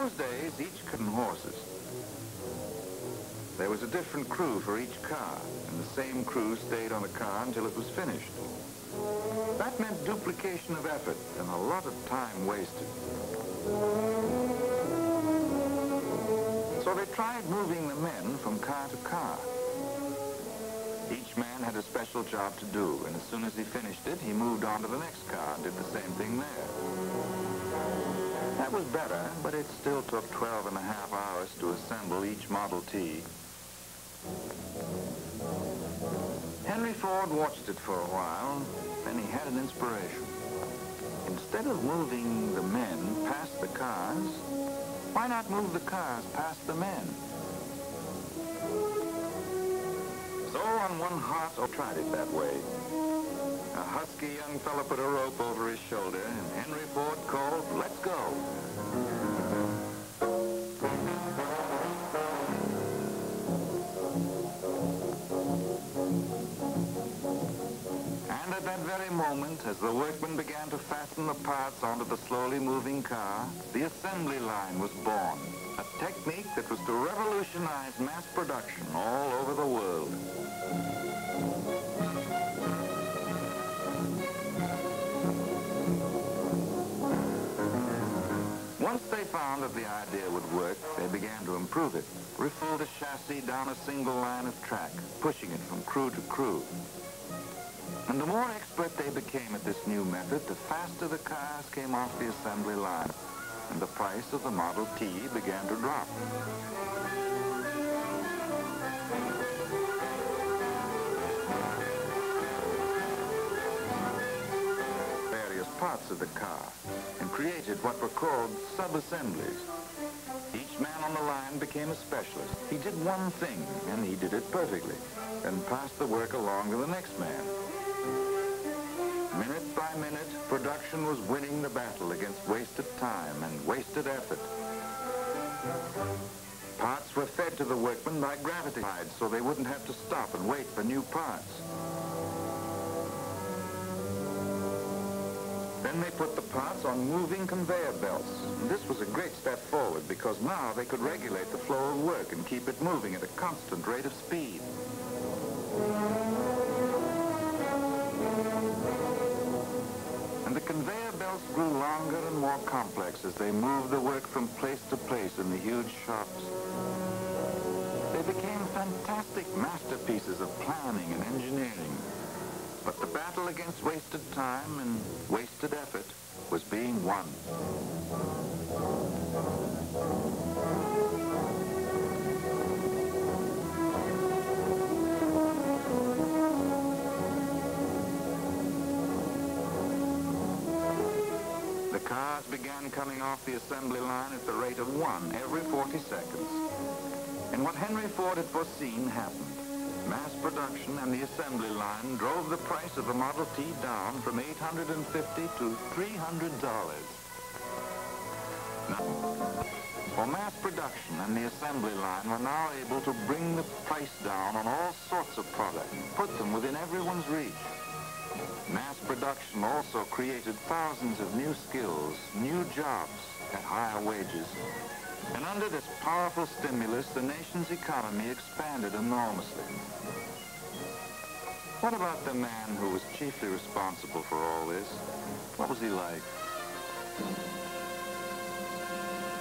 those days, each car and horses. There was a different crew for each car, and the same crew stayed on the car until it was finished. That meant duplication of effort and a lot of time wasted. So they tried moving the men from car to car. Each man had a special job to do, and as soon as he finished it, he moved on to the next car and did the same thing there. That was better, but it still took 12 and a half hours to assemble each Model T. Henry Ford watched it for a while, then he had an inspiration. Instead of moving the men past the cars, why not move the cars past the men? So on one hot, tried it that way. A husky young fellow put a rope over his shoulder, and Henry Ford called, "Let's go." And at that very moment, as the workmen began to fasten the parts onto the slowly moving car, the assembly line was born, a technique that was to revolutionize mass production all over the world. Once they found that the idea would work, they began to improve it, refill the chassis down a single line of track, pushing it from crew to crew. And the more expert they became at this new method, the faster the cars came off the assembly line, and the price of the Model T began to drop. Various parts of the car, and created what were called sub-assemblies. Each man on the line became a specialist. He did one thing, and he did it perfectly, then passed the work along to the next man. Minute by minute, production was winning the battle against wasted time and wasted effort. Parts were fed to the workmen by gravity, so they wouldn't have to stop and wait for new parts. Then they put the parts on moving conveyor belts. This was a great step forward because now they could regulate the flow of work and keep it moving at a constant rate of speed. And the conveyor belts grew longer and more complex as they moved the work from place to place in the huge shops. They became fantastic masterpieces of planning and engineering. But the battle against wasted time and wasted effort was being won. The cars began coming off the assembly line at the rate of 1 every 40 seconds. And what Henry Ford had foreseen happened. Mass production and the assembly line drove the price of the Model T down from $850 to $300. Now, for mass production and the assembly line were now able to bring the price down on all sorts of products, put them within everyone's reach. Mass production also created thousands of new skills, new jobs at higher wages. And under this powerful stimulus, the nation's economy expanded enormously. What about the man who was chiefly responsible for all this? What was he like?